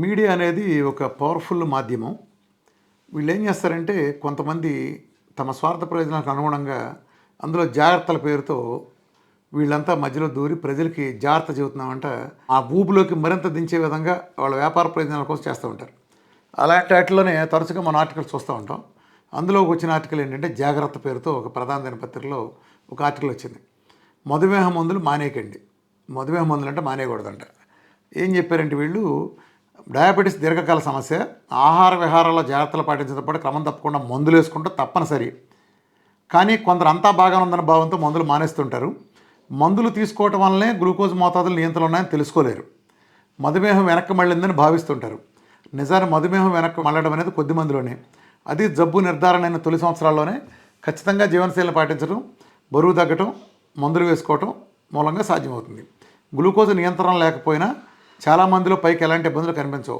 Media అనేది ఒక powerful మాధ్యమం. వీళ్ళేం చేస్తారంటే కొంతమంది తమ స్వార్థ ప్రయోజనాలకు అనుగుణంగా అందులో జాగ్రత్తల పేరుతో వీళ్ళంతా మధ్యలో దూరి ప్రజలకి జాగ్రత్త చెబుతున్నామంట ఆ ఊబులోకి మరింత దించే విధంగా వాళ్ళ వ్యాపార ప్రయోజనాల కోసం చేస్తూ ఉంటారు. అలాంటి వాటిలోనే తరచుగా మన ఆర్టికల్స్ చూస్తూ ఉంటాం. అందులో వచ్చిన ఆర్టికల్ ఏంటంటే జాగ్రత్త పేరుతో ఒక ప్రధాన దినపత్రికలో ఒక ఆర్టికల్ వచ్చింది. మధుమేహ మందులు మానేయకండి. మధుమేహ మందులు అంటే మానేయకూడదంట. ఏం చెప్పారంటే వీళ్ళు డయాబెటీస్ దీర్ఘకాల సమస్య, ఆహార విహారాల్లో జాగ్రత్తలు పాటించడంతో పాటు క్రమం తప్పకుండా మందులు వేసుకుంటే తప్పనిసరి. కానీ కొందరు అంతా బాగా ఉందన్న భావంతో మందులు మానేస్తుంటారు. మందులు తీసుకోవటం వల్లనే గ్లూకోజ్ మోతాదులు నియంత్రణలు ఉన్నాయని తెలుసుకోలేరు. మధుమేహం వెనక్కి మళ్ళిందని భావిస్తుంటారు. నిజాన్ని మధుమేహం వెనక్కి మళ్ళడం అనేది కొద్ది మందిలోనే. అది జబ్బు నిర్ధారణ అయిన తొలి సంవత్సరాల్లోనే ఖచ్చితంగా జీవనశైలిని పాటించడం, బరువు తగ్గటం, మందులు వేసుకోవటం మూలంగా సాధ్యమవుతుంది. గ్లూకోజ్ నియంత్రణ లేకపోయినా చాలామందిలో పైకి ఎలాంటి ఇబ్బందులు కనిపించవు.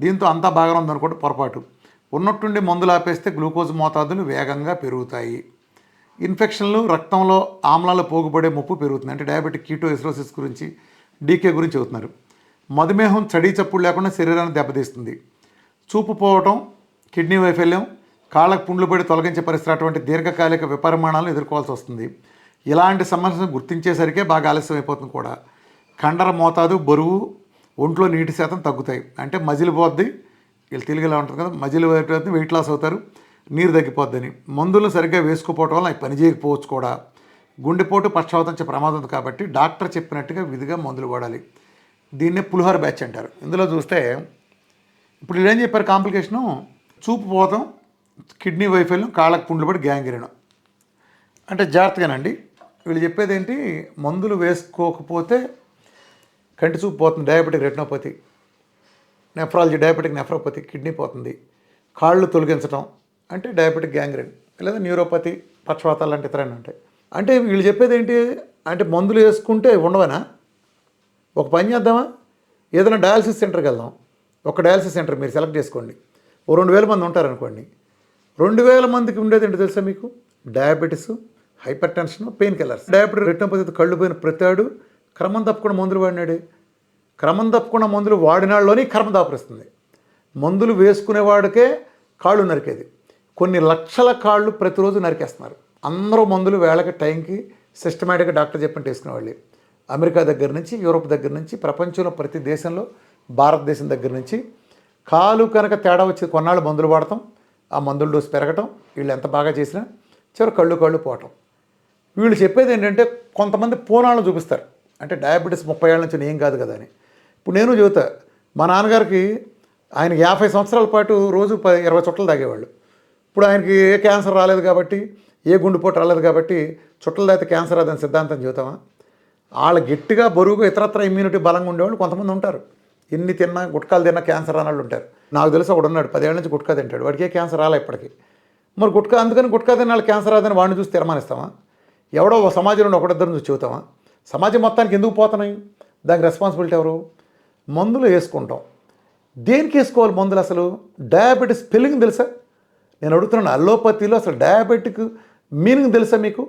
దీంతో అంతా బాగా ఉందనుకోవడం పొరపాటు. ఉన్నట్టుండి మందులు ఆపేస్తే గ్లూకోజ్ మోతాదులు వేగంగా పెరుగుతాయి. ఇన్ఫెక్షన్లు, రక్తంలో ఆమ్లాలు పోగుపడే ముప్పు పెరుగుతుంది. అంటే డయాబెటిక్ కీటోఎసిడోసిస్ గురించి, డీకే గురించి చెబుతున్నారు. మధుమేహం చడీ చప్పుడు లేకుండా శరీరాన్ని దెబ్బతీస్తుంది. చూపు పోవటం, కిడ్నీ వైఫల్యం, కాళ్ళకు పుండ్లు పడి తొలగించే పరిస్థితి అటువంటి దీర్ఘకాలిక విపరిమాణాలను ఎదుర్కోవాల్సి వస్తుంది. ఇలాంటి సమస్యను గుర్తించేసరికే బాగా ఆలస్యం అయిపోతుంది కూడా. కండర మోతాదు, బరువు, ఒంట్లో నీటి శాతం తగ్గుతాయి. అంటే మజిల్ పోద్ది, వీళ్ళు తెలుగులో ఉంటుంది కదా, మజిల్ అయిపోతుంది, వెయిట్ లాస్ అవుతారు, నీరు తగ్గిపోద్దని. మందులు సరిగ్గా వేసుకోపోవటం వల్ల అవి పనిచేయకపోవచ్చు కూడా. గుండెపోటు, పక్షవాతం ప్రమాదం ఉంది. కాబట్టి డాక్టర్ చెప్పినట్టుగా విధిగా మందులు వాడాలి. దీన్నే పులిహోర బ్యాచ్ అంటారు. ఇందులో చూస్తే ఇప్పుడు వీళ్ళు ఏం చెప్పారు, కాంప్లికేషను చూపు పోతాం, కిడ్నీ వైఫల్యం, కాళ్ళకు పుండ్లు పడి గ్యాంగ్రీన్. అంటే జాగ్రత్తగానండి. వీళ్ళు చెప్పేది ఏంటి, మందులు వేసుకోకపోతే కంటి చూపు పోతుంది, diabetic retinopathy, nephrology diabetic nephropathy, kidney పోతుంది, కాళ్ళు తొలగించడం అంటే డయాబెటిక్ గ్యాంగ్రీన్, లేదా న్యూరోపతి, పక్షవాతాలు లాంటి ఇతరన్నీ ఉంటాయి. అంటే వీళ్ళు చెప్పేది ఏంటి అంటే మందులు వేసుకుంటే ఉండవనా? ఒక పని చేద్దామా, ఏదైనా డయాలసిస్ సెంటర్కి వెళ్దాం. ఒక డయాలసిస్ సెంటర్ మీరు సెలెక్ట్ చేసుకోండి. ఓ 2000 మంది ఉంటారనుకోండి. 2000 మందికి ఉండేది ఏంటో తెలుసా మీకు? Diabetes, hyper tension, pain killers. Diabetic retinopathy కళ్ళు పోయిన ప్రతాడు క్రమం తప్పకుండా మందులు వాడినాడే. క్రమం తప్పకుండా మందులు వాడినాళ్ళలోని కర్మ దాపరిస్తుంది. మందులు వేసుకునేవాడికే కాళ్ళు నరికేది. కొన్ని లక్షల కాళ్ళు ప్రతిరోజు నరికేస్తున్నారు. అందరూ మందులు వేళకి టైంకి సిస్టమేటిక్గా డాక్టర్ చెప్పినట్టు వేసుకునేవాళ్ళే. అమెరికా దగ్గర నుంచి, యూరోప్ దగ్గర నుంచి, ప్రపంచంలో ప్రతి దేశంలో, భారతదేశం దగ్గర నుంచి కాలు కనుక తేడా వచ్చి కొన్నాళ్ళు మందులు వాడటం, ఆ మందుల డోసు పెరగటం, వీళ్ళు ఎంత బాగా చేసినా చివరి కళ్ళు పోవటం. వీళ్ళు చెప్పేది ఏంటంటే కొంతమంది పూనాలను చూపిస్తారు. అంటే డయాబెటీస్ 30 ఏళ్ళ నుంచి ఏం కాదు కదా అని. ఇప్పుడు నేను చెబుతా, మా నాన్నగారికి ఆయన 50 సంవత్సరాల పాటు రోజు 20 చుట్టలు తాగేవాళ్ళు. ఇప్పుడు ఆయనకి ఏ క్యాన్సర్ రాలేదు కాబట్టి, ఏ గుండెపోటు రాలేదు కాబట్టి చుట్టలు తాగితే క్యాన్సర్ రాదని సిద్ధాంతం చెబుతామా? వాళ్ళు గట్టిగా బరువుగా ఇతరత్ర ఇమ్యూనిటీ బలంగా ఉండేవాళ్ళు కొంతమంది ఉంటారు. ఎన్ని తిన్నా, గుట్కాలు తిన్నా క్యాన్సర్ రాని వాళ్ళు ఉంటారు. నాకు తెలిసి ఒకడు ఉన్నాడు, 10 ఏళ్ళ నుంచి గుట్కా తింటాడు, వాడికి ఏ క్యాన్సర్ రాలే ఇప్పటికీ. మరి అందుకని గుట్కా తిన్న వాళ్ళు క్యాన్సర్ రాదని వాడిని చూసి తీర్మానిస్తామా? ఎవడో ఒక సమాజంలో ఒకటిద్దరిని చూసి చెబుతామా? సమాజం మొత్తానికి ఎందుకు పోతున్నాయి? దానికి రెస్పాన్సిబిలిటీ ఎవరు? మందులు వేసుకుంటాం. దేనికి వేసుకోవాలి మందులు? అసలు డయాబెటీస్ స్పెల్లింగ్ తెలుసా? నేను అడుగుతున్నాను. అల్లోపతిలో అసలు డయాబెటిక్ మీనింగ్ తెలుసా మీకు?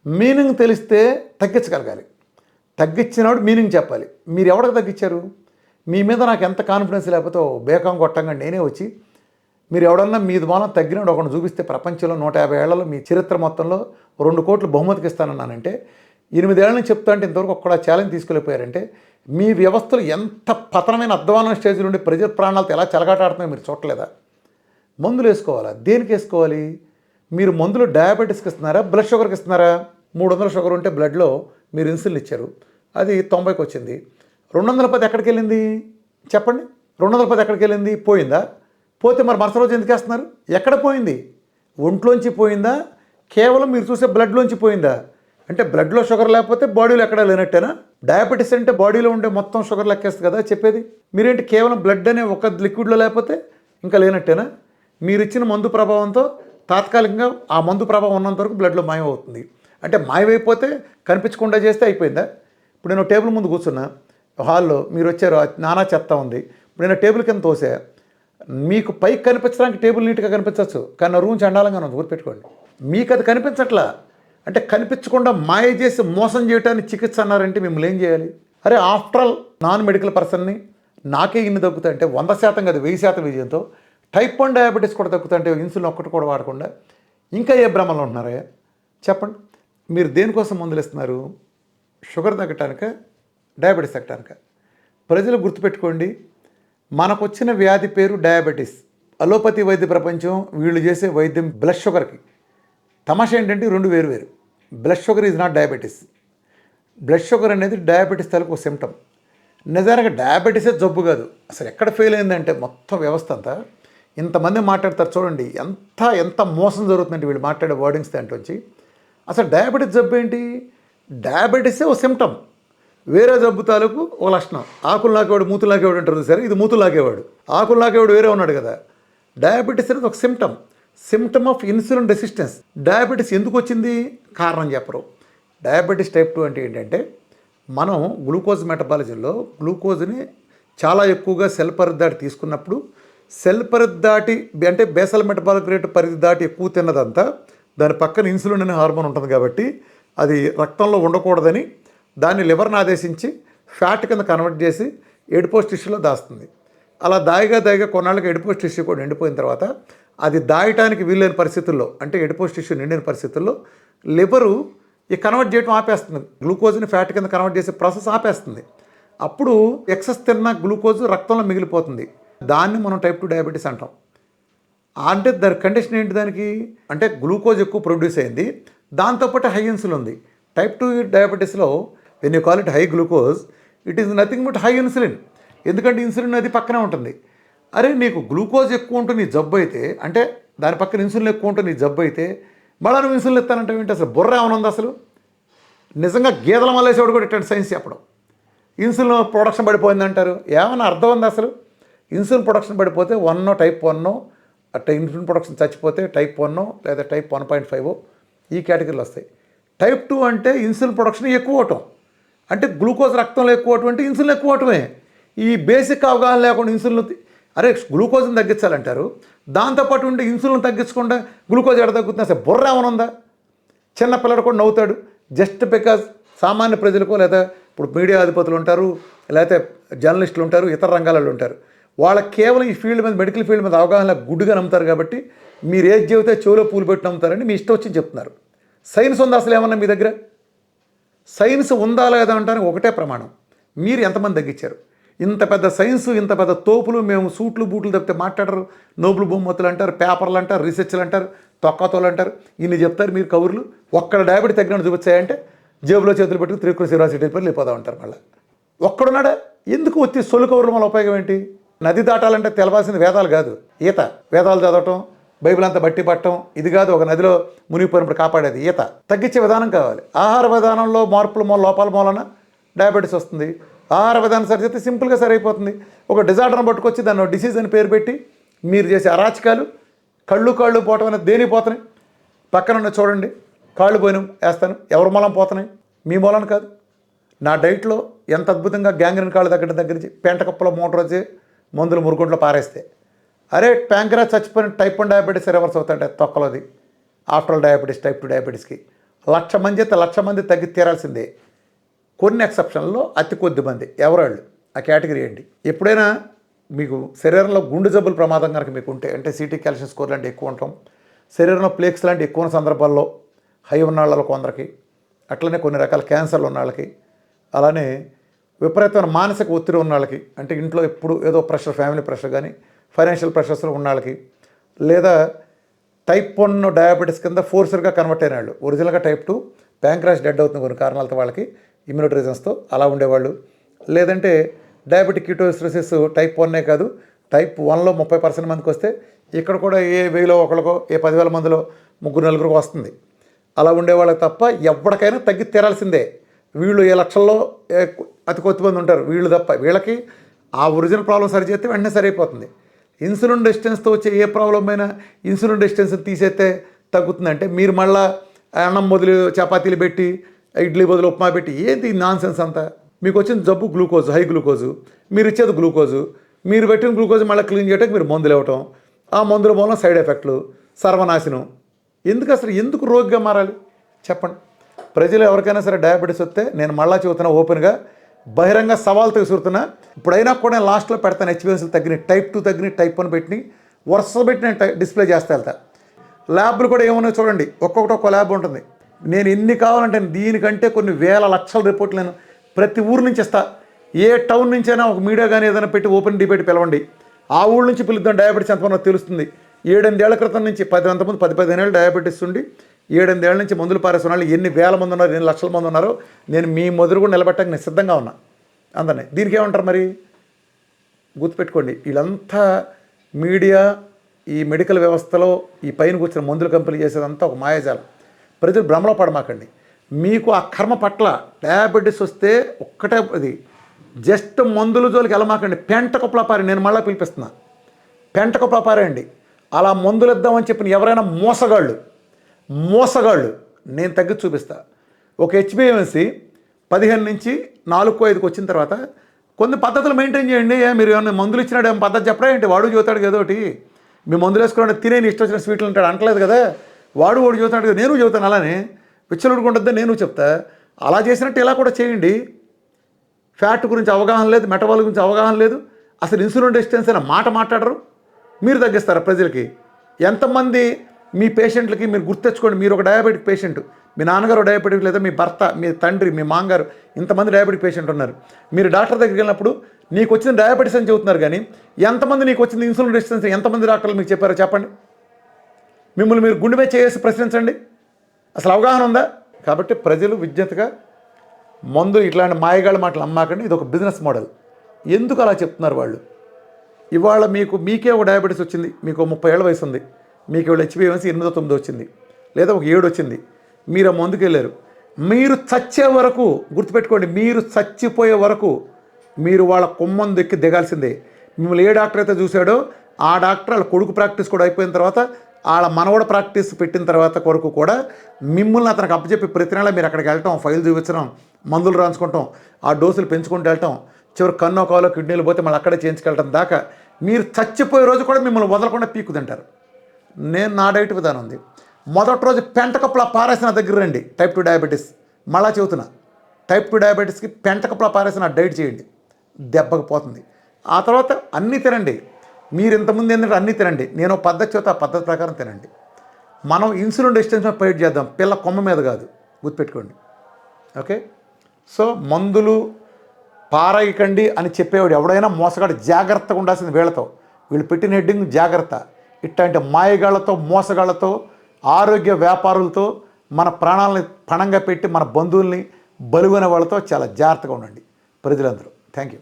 మీనింగ్ తెలిస్తే తగ్గించగలగాలి. తగ్గించినప్పుడు మీనింగ్ చెప్పాలి. మీరు ఎవరికి తగ్గించారు? మీ మీద నాకు ఎంత కాన్ఫిడెన్స్ లేకపోతే బేకం కొట్టంగా నేనే వచ్చి మీరు ఎవడన్నా మీది మూలం తగ్గినప్పుడు ఒకటి చూపిస్తే ప్రపంచంలో 150 ఏళ్లలో మీ చరిత్ర మొత్తంలో 2 కోట్లు బహుమతికి ఇస్తానన్నానంటే, 8 ఏళ్ళ నుంచి చెప్తా అంటే ఇంతవరకు ఒక్కడ ఛాలెంజ్ తీసుకెళ్ళిపోయారంటే మీ వ్యవస్థలు ఎంత పతనమైన అధ్వాన స్టేజ్ నుండి ప్రజల ప్రాణాలతో ఎలా చెలగాటాడుతున్నాయో మీరు చూడలేదా? మందులు వేసుకోవాలా? దేనికి వేసుకోవాలి? మీరు మందులు డయాబెటీస్కి ఇస్తున్నారా, బ్లడ్ షుగర్కి ఇస్తున్నారా? 300 షుగర్ ఉంటే బ్లడ్లో మీరు ఇన్సులిన్ ఇచ్చారు, అది 90కి వచ్చింది. 210 ఎక్కడికి వెళ్ళింది చెప్పండి? 210 ఎక్కడికి వెళ్ళింది? పోయిందా? పోతే మరి మరుసటి రోజు ఎందుకు వేస్తున్నారు? ఎక్కడ పోయింది? ఒంట్లోంచి పోయిందా? కేవలం మీరు చూసే బ్లడ్లోంచి పోయిందా? అంటే బ్లడ్లో షుగర్ లేకపోతే బాడీలో ఎక్కడా లేనట్టేనా? డయాబెటీస్ అంటే బాడీలో ఉండే మొత్తం షుగర్ లెక్కేస్తుంది కదా చెప్పేది. మీరేంటి కేవలం బ్లడ్ అనే ఒక లిక్విడ్లో లేకపోతే ఇంకా లేనట్టేనా? మీరు ఇచ్చిన మందు ప్రభావంతో తాత్కాలికంగా ఆ మందు ప్రభావం ఉన్నంత వరకు బ్లడ్లో మాయమవుతుంది. అంటే మాయమైపోతే కనిపించకుండా చేస్తే అయిపోయిందా? ఇప్పుడు నేను టేబుల్ ముందు కూర్చున్నా, హాల్లో మీరు వచ్చారు, నానా చెత్త ఉంది, ఇప్పుడు నేను టేబుల్ కింద తోసా, మీకు పైకి కనిపించడానికి టేబుల్ నీట్గా కనిపించవచ్చు, కానీ నా రూమ్ చండాలంగా ఉంది, గుర్తుపెట్టుకోండి. మీకు అది కనిపించట్లా. అంటే కనిపించకుండా మాయ చేసి మోసం చేయడానికి చికిత్స అన్నారంటే మిమ్మల్ని ఏం చేయాలి? అరే ఆఫ్టర్ ఆల్ నాన్ మెడికల్ పర్సన్ని నాకే ఇన్ని తగ్గుతాయి అంటే 100% కాదు 1000% విజయంతో టైప్ 1 డయాబెటీస్ కూడా తగ్గుతుంటే ఇన్సులిన్ ఒక్కటి కూడా వాడకుండా ఇంకా ఏ భ్రమలో ఉంటున్నారా చెప్పండి. మీరు దేనికోసం మందులు ఇస్తున్నారు? షుగర్ తగ్గటానిక, డయాబెటీస్ తగ్గటానిక? ప్రజలు గుర్తుపెట్టుకోండి, మనకు వచ్చిన వ్యాధి పేరు డయాబెటీస్. అలోపతి వైద్య ప్రపంచం వీళ్ళు చేసే వైద్యం బ్లడ్ షుగర్కి. తమాషా ఏంటంటే రెండు వేరు. Blood sugar is not diabetes. Blood sugar అనేది డయాబెటీస్ తాలూకు ఒక సిమ్టమ్. నిజానికి డయాబెటీసే జబ్బు కాదు. అసలు ఎక్కడ ఫెయిల్ అయిందంటే మొత్తం వ్యవస్థ అంతా ఇంతమంది మాట్లాడతారు చూడండి, ఎంత మోసం జరుగుతుందంటే వీళ్ళు మాట్లాడే వర్డింగ్స్ దాంట్లోంచి. అసలు డయాబెటీస్ జబ్బు ఏంటి? డయాబెటీసే ఓ సిమ్టమ్, వేరే జబ్బు తాలూకు ఓ లక్షణం. ఆకులు నాకేవాడు మూతులు నాకేవాడు అంటారు సరే, ఇది మూతులు నాకేవాడు, ఆకులు నాకేవాడు వేరే ఉన్నాడు కదా. డయాబెటీస్ అనేది ఒక symptom of insulin resistance. Diabetes ఎందుకు వచ్చింది కారణం చెప్పరు. డయాబెటీస్ టైప్ 2 అంటే ఏంటంటే మనం గ్లూకోజ్ మెటబాలిజంలో గ్లూకోజ్ని చాలా ఎక్కువగా సెల్ పరిధి దాటి తీసుకున్నప్పుడు సెల్ పరిధి దాటి అంటే బేసల్ మెటబాలిక్ రేటు పరిధి దాటి ఎక్కువ తిన్నదంతా దాని పక్కన ఇన్సులిన్ అనే హార్మోన్ ఉంటుంది కాబట్టి అది రక్తంలో ఉండకూడదని దాన్ని లివర్ని ఆదేశించి ఫ్యాట్ కింద కన్వర్ట్ చేసి ఎడిపోస్ టిష్యూలో దాస్తుంది. అలా దాయిగా కొన్నాళ్ళకి ఎడిపోస్ టిష్యూ కూడా నిండిపోయిన తర్వాత అది దాయటానికి వీలైన పరిస్థితుల్లో అంటే ఎడిపోస్ టిష్యూ నిండిన పరిస్థితుల్లో లివరు ఈ కన్వర్ట్ చేయడం ఆపేస్తుంది. గ్లూకోజ్ని ఫ్యాట్ కింద కన్వర్ట్ చేసే ప్రాసెస్ ఆపేస్తుంది. అప్పుడు ఎక్సెస్ తిన్న గ్లూకోజ్ రక్తంలో మిగిలిపోతుంది. దాన్ని మనం టైప్ 2 డయాబెటీస్ అంటాం. అంటే దాని కండిషన్ ఏంటి దానికి అంటే గ్లూకోజ్ ఎక్కువ ప్రొడ్యూస్ అయింది, దాంతోపాటు హై ఇన్సులిన్ ఉంది. టైప్ 2 డయాబెటీస్లో when you call it high glucose, it is nothing but high insulin. ఎందుకంటే ఇన్సులిన్ అది పక్కనే ఉంటుంది. అరే నీకు గ్లూకోజ్ ఎక్కువ ఉంటుంది నీ జబ్బు అయితే, అంటే దాని పక్కన ఇన్సులిన్ ఎక్కువ ఉంటుంది నీ జబ్బు అయితే మళ్ళీ నువ్వు ఇన్సులిన్ ఇస్తానంటే ఏంటి? అసలు బుర్ర ఏమైనా ఉంది అసలు? నిజంగా గేదెల మళ్ళేసేవాడు కూడా ఇట్లాంటి సైన్స్ చెప్పడం. ఇన్సులిన్ ప్రొడక్షన్ పడిపోయింది అంటారు, ఏమైనా అర్థం ఉంది అసలు? ఇన్సులిన్ ప్రొడక్షన్ పడిపోతే టైప్ 1 అట్లా ఇన్సులిన్ ప్రొడక్షన్ చచ్చిపోతే టైప్ 1 లేదా టైప్ 1.5 ఈ కేటగిరీలు వస్తాయి. టైప్ 2 అంటే ఇన్సులిన్ ప్రొడక్షన్ ఎక్కువ అవటం, అంటే గ్లూకోజ్ రక్తంలో ఎక్కువ అవటం అంటే ఇన్సులిన్ ఎక్కువ అవటమే. ఈ బేసిక్ అవగాహన లేకుండా ఇన్సులిన్ అరే గ్లూకోజ్ని తగ్గించాలంటారు, దాంతోపాటు ఉండి ఇన్సులిన్ తగ్గించకుండా గ్లూకోజ్ ఎక్కడ తగ్గుతుంది? అసలు బుర్ర ఏమైనా ఉందా? చిన్న పిల్లడు కూడా నవ్వుతాడు జస్ట్ బికాజ్ సామాన్య ప్రజలకు లేదా ఇప్పుడు మీడియా అధిపతులు ఉంటారు, లేకపోతే జర్నలిస్టులు ఉంటారు, ఇతర రంగాలలో ఉంటారు, వాళ్ళకి కేవలం ఈ ఫీల్డ్ మీద మెడికల్ ఫీల్డ్ మీద అవగాహన గుడ్డుగా నమ్ముతారు కాబట్టి మీరు ఏది చెబితే చెవిలో పూలు పెట్టి నమ్ముతారని మీ ఇష్టం వచ్చి చెప్తున్నారు. సైన్స్ ఉందా అసలు ఏమన్నా మీ దగ్గర? సైన్స్ ఉందా లేదా అంటానికి ఒకటే ప్రమాణం, మీరు ఎంతమంది తగ్గించారు? ఇంత పెద్ద సైన్స్, ఇంత పెద్ద తోపులు మేము సూట్లు బూట్లు తప్పితే మాట్లాడరు. నోబుల్ బొమ్మతులు అంటారు, పేపర్లు అంటారు, రీసెర్చ్లు అంటారు, తొక్కతోలు అంటారు, ఇన్ని చెప్తారు మీరు కబుర్లు. ఒక్కడ డయాబెటీ తగ్గినట్టు చూపించాయంటే జేబులో చేతులు పెట్టుకుని త్రికృణ శివరాశి పేర్లు వెళ్ళిపోతా ఉంటారు. మళ్ళీ ఒక్కడున్నాడా? ఎందుకు వచ్చి సొల్లు కబుర్లు మళ్ళీ ఉపయోగం ఏంటి? నది దాటాలంటే తెలవాల్సింది వేదాలు కాదు, ఈత. వేదాలు చదవటం, బైబిల్ అంతా బట్టి పట్టడం ఇది కాదు ఒక నదిలో మునిగిపోయినప్పుడు కాపాడేది ఈత. తగ్గించే విధానం కావాలి. ఆహార విధానంలో మార్పుల లోపాల మూలన డయాబెటీస్ వస్తుంది. ఆహార విధానం సరిచేస్తే సింపుల్గా సరైపోతుంది. ఒక డిజార్డర్ని పట్టుకొచ్చి దాన్ని డిసీజ్ అని పేరు పెట్టి మీరు చేసే అరాచకాలు, కాళ్ళు పోవటం అనేది దేనికి పోతున్నాయి? పక్కన చూడండి, కాళ్ళు పోయినాం వేస్తాను, ఎవరి మూలం పోతున్నాయి? మీ మూలం కాదు. నా డైట్లో ఎంత అద్భుతంగా గ్యాంగ్రీన్ కాళ్ళు దగ్గర నుంచి పెంట కప్పలో మోటార్ వచ్చి మందులు మురుగుంట్లో పారేస్తే అరే ప్యాంక్రాస్ చచ్చిపోయిన టైప్ 1 డయాబెటీస్ రివర్స్ అవుతాయంటే తొక్కలోది. ఆఫ్టర్ ఆల్ డయాబెటీస్ టైప్ 2 డయాబెటీస్కి 1,00,000 మంది అయితే 1,00,000 మంది తగ్గి తీరాల్సిందే. కొన్ని ఎక్సెప్షన్లో అతి కొద్ది మంది ఎవరాళ్ళు ఆ కేటగిరీ ఏంటి? ఎప్పుడైనా మీకు శరీరంలో గుండె జబ్బులు ప్రమాదం కనుక మీకు ఉంటే అంటే సిటీ కాల్షియం స్కోర్ లాంటి ఎక్కువ ఉంటాం, శరీరంలో ప్లేక్స్ లాంటి ఎక్కువ ఉన్న సందర్భాల్లో హై ఉన్న వాళ్ళలో కొందరికి, అట్లనే కొన్ని రకాల క్యాన్సర్లు ఉన్న వాళ్ళకి, అలానే విపరీతమైన మానసిక ఒత్తిడి ఉన్న వాళ్ళకి, అంటే ఇంట్లో ఎప్పుడు ఏదో ప్రెషర్, ఫ్యామిలీ ప్రెషర్ కానీ ఫైనాన్షియల్ ప్రెషర్స్లో ఉన్న వాళ్ళకి, లేదా టైప్ 1 డయాబెటీస్ కింద ఫోర్సర్గా కన్వర్ట్ అయిన వాళ్ళు, ఒరిజినల్గా టైప్ 2 ప్యాంక్రాస్ డెడ్ అవుతుంది కొన్ని కారణాలతో వాళ్ళకి, ఇమ్యూనిటీ రీజన్స్తో అలా ఉండేవాళ్ళు, లేదంటే డయాబెటిక్ కీటోసిస్ టైప్ 1 కాదు టైప్ 1లో 30% మందికి వస్తే ఇక్కడ కూడా ఏ 1000లో ఒకరికో ఏ 10,000 మందిలో 3-4 వస్తుంది. అలా ఉండేవాళ్ళకి తప్ప ఎవరికైనా తగ్గి తీరాల్సిందే. వీళ్ళు ఏ లక్షల్లో అతి కొద్ది మంది ఉంటారు, వీళ్ళు తప్ప. వీళ్ళకి ఆ ఒరిజినల్ ప్రాబ్లం సరిచేస్తే వెంటనే సరైపోతుంది. ఇన్సులిన్ రెసిస్టెన్స్తో వచ్చే ఏ ప్రాబ్లం అయినా ఇన్సులిన్ రెసిస్టెన్స్ తీసేస్తే తగ్గుతుందంటే మీరు మళ్ళీ అన్నం బదులు చపాతీలు పెట్టి ఇడ్లీ బదులు ఉప్మా పెట్టి ఏంటి నాన్ సెన్స్ అంతా? మీకు వచ్చిన జబ్బు గ్లూకోజ్, హై గ్లూకోజు, మీరు ఇచ్చేది గ్లూకోజు, మీరు పెట్టిన గ్లూకోజ్ మళ్ళీ క్లీన్ చేయడానికి మీరు మందులు ఇవ్వటం, ఆ మందుల మూలం సైడ్ ఎఫెక్ట్లు, సర్వనాశనం. ఎందుకు అసలు ఎందుకు రోగిగా మారాలి చెప్పండి? ప్రజలు ఎవరికైనా సరే డయాబెటీస్ వస్తే నేను మళ్ళా చెబుతున్నా ఓపెన్గా, బహిరంగ సవాల్తో విసురుతున్నా. ఇప్పుడైనా కూడా నేను లాస్ట్లో పెడతాను, హెచ్బిఎన్సీలు తగ్గినాయి, టైప్ 2 తగ్గినాయి, టైప్ 1 పెట్టి వరుస పెట్టి నేను డిస్ప్లే చేస్తా వెళ్తా. ల్యాబ్లు కూడా ఏమన్నా చూడండి, ఒక్కొక్కటి ఒక్కో ల్యాబ్ ఉంటుంది. నేను ఎన్ని కావాలంటే దీనికంటే కొన్ని వేల లక్షల రిపోర్ట్లు నేను ప్రతి ఊరు నుంచి ఇస్తా. ఏ టౌన్ నుంచైనా ఒక మీడియా కానీ ఏదైనా పెట్టి ఓపెన్ డిబేట్ పిలవండి, ఆ ఊళ్ళ నుంచి పిలుద్దాం, డయాబెటీస్ ఎంతమంది తెలుస్తుంది. 7-8 ఏళ్ల క్రితం నుంచి 10-15 ఏళ్ళు డయాబెటీస్ ఉండి 7-8 ఏళ్ల నుంచి మందులు పారేసిన వాళ్ళు ఎన్ని వేల మంది ఉన్నారు, ఎన్ని లక్షల మంది ఉన్నారో నేను మీ మొదలు కూడా నిలబెట్టడానికి నేను సిద్ధంగా ఉన్నా అందరినీ. దీనికి ఏమంటారు మరి? గుర్తుపెట్టుకోండి, వీళ్ళంతా మీడియా, ఈ మెడికల్ వ్యవస్థలో ఈ పైన కూర్చున్న మందుల కంపెనీ చేసేదంతా ఒక మాయాజాలం. ప్రజలు భ్రమలో పడమాకండి. మీకు ఆ కర్మ పట్ల డయాబెటీస్ వస్తే ఒక్కటే అది, జస్ట్ మందుల జోలికి వెళ్ళమాకండి. పెంట కుప్పలా పారి, నేను మళ్ళీ పిలిపిస్తున్నా, పెంట కుప్పలా పారేయండి. అలా మందులు ఇద్దామని చెప్పిన ఎవరైనా మోసగాళ్ళు నేను తగ్గించి చూపిస్తా. ఒక హెచ్బిఎన్సీ 15 నుంచి 4-5కి వచ్చిన తర్వాత కొన్ని పద్ధతులు మెయింటైన్ చేయండి. మీరు ఏమైనా మందులు ఇచ్చినాడు ఏమో పద్ధతి చెప్పడా ఏంటి? వాడు చూతాడు ఏదోటి, మీ మందులు వేసుకోవడం తినే ఇష్టం వచ్చిన స్వీట్లు ఉంటాడు అంటలేదు కదా, వాడు చూతాడు కదా, నేను చెబుతాను. అలానే విచ్చలుడుకుంటుందని నేను చెప్తా. అలా చేసినట్టు ఇలా కూడా చేయండి. ఫ్యాట్ గురించి అవగాహన లేదు, మెటబాల్ గురించి అవగాహన లేదు, అసలు ఇన్సులిన్ రెసిస్టెన్స్ అనే మాట మాట్లాడరు. మీరు తగ్గిస్తారా ప్రజలకి? ఎంతమంది మీ పేషెంట్లకి మీరు గుర్తెచ్చుకోండి. మీరు ఒక డయాబెటిక్ పేషెంట్, మీ నాన్నగారు డయాబెటిక్, లేదా మీ భర్త, మీ తండ్రి, మీ మామగారు, ఇంతమంది డయాబెటిక్ పేషెంట్ ఉన్నారు. మీరు డాక్టర్ దగ్గరికి వెళ్ళినప్పుడు నీకు వచ్చిన డయాబెటీస్ అని చెబుతున్నారు, కానీ ఎంతమంది నీకు వచ్చింది ఇన్సులిన్ రెసిస్టెన్స్ ఎంతమంది డాక్టర్లు మీకు చెప్పారో చెప్పండి. మిమ్మల్ని మీరు గుండె మీద చేసి ప్రశ్నించండి. అసలు అవగాహన ఉందా? కాబట్టి ప్రజలు విజ్ఞతగా మందులు ఇట్లాంటి మాయగాళ్ళ మాటలు అమ్మాకండి. ఇది ఒక బిజినెస్ మోడల్. ఎందుకు అలా చెప్తున్నారు వాళ్ళు? ఇవాళ మీకే ఒక డయాబెటీస్ వచ్చింది, మీకు 30 ఏళ్ళ వయసు ఉంది, మీకు ఇవాళ హెచ్బిఎన్సీ 8-9 వచ్చింది, లేదా ఒక 7 వచ్చింది, మీరు ఆ మందుకు వెళ్ళారు. మీరు చచ్చే వరకు గుర్తుపెట్టుకోండి, మీరు చచ్చిపోయే వరకు మీరు వాళ్ళ కొమ్మందు ఎక్కి దిగాల్సిందే. మిమ్మల్ని ఏ డాక్టర్ అయితే చూశాడో ఆ డాక్టర్ వాళ్ళ కొడుకు ప్రాక్టీస్ కూడా అయిపోయిన తర్వాత, వాళ్ళ మనవడ ప్రాక్టీస్ పెట్టిన తర్వాత కొరకు కూడా మిమ్మల్ని అతనికి అప్పచెప్పి ప్రతి నెల మీరు అక్కడికి వెళ్ళటం, ఫైల్ చూపించడం, మందులు రాయించుకుంటాం, ఆ డోసులు పెంచుకుంటూ వెళ్ళటం, చివరి కన్నో కాలో కిడ్నీలు పోతే మళ్ళీ అక్కడే చేయించుకెళ్ళటం దాకా మీరు చచ్చిపోయే రోజు కూడా మిమ్మల్ని వదలకుండా పీకు తింటారు. నా డైట్ విధానం ఉంది. మొదటి రోజు పెంట కప్పులా పారేసిన దగ్గర రండి. టైప్ 2 డయాబెటీస్ మళ్ళా చెబుతున్నా, టైప్ 2 డయాబెటీస్కి పెంట కప్పులా పారేసిన డైట్ చేయండి, దెబ్బకి పోతుంది. ఆ తర్వాత అన్నీ తినండి. మీరు ఇంతకుముందు ఏంటంటే అన్నీ తినండి, నేను పద్ధతి చెబుతా, ఆ పద్ధతి ప్రకారం తినండి. మనం ఇన్సులిన్ రెసిస్టెన్స్ ఫైట్ చేద్దాం, పిల్ల కొమ్మ మీద కాదు, గుర్తుపెట్టుకోండి. ఓకే. సో మందులు పారాయకండి అని చెప్పేవాడు ఎవడైనా మోసగాడు, జాగ్రత్తగా ఉండాల్సింది వీళ్ళతో. వీళ్ళు పెట్టిన హెడ్డింగ్ జాగ్రత్త. ఇట్లాంటి మాయగాళ్లతో, మోసగాళ్లతో, ఆరోగ్య వ్యాపారులతో మన ప్రాణాలని పణంగా పెట్టి మన బంధువుల్ని బలుగునే వాళ్ళతో చాలా జాగ్రత్తగా ఉండండి ప్రజలందరూ. Thank you.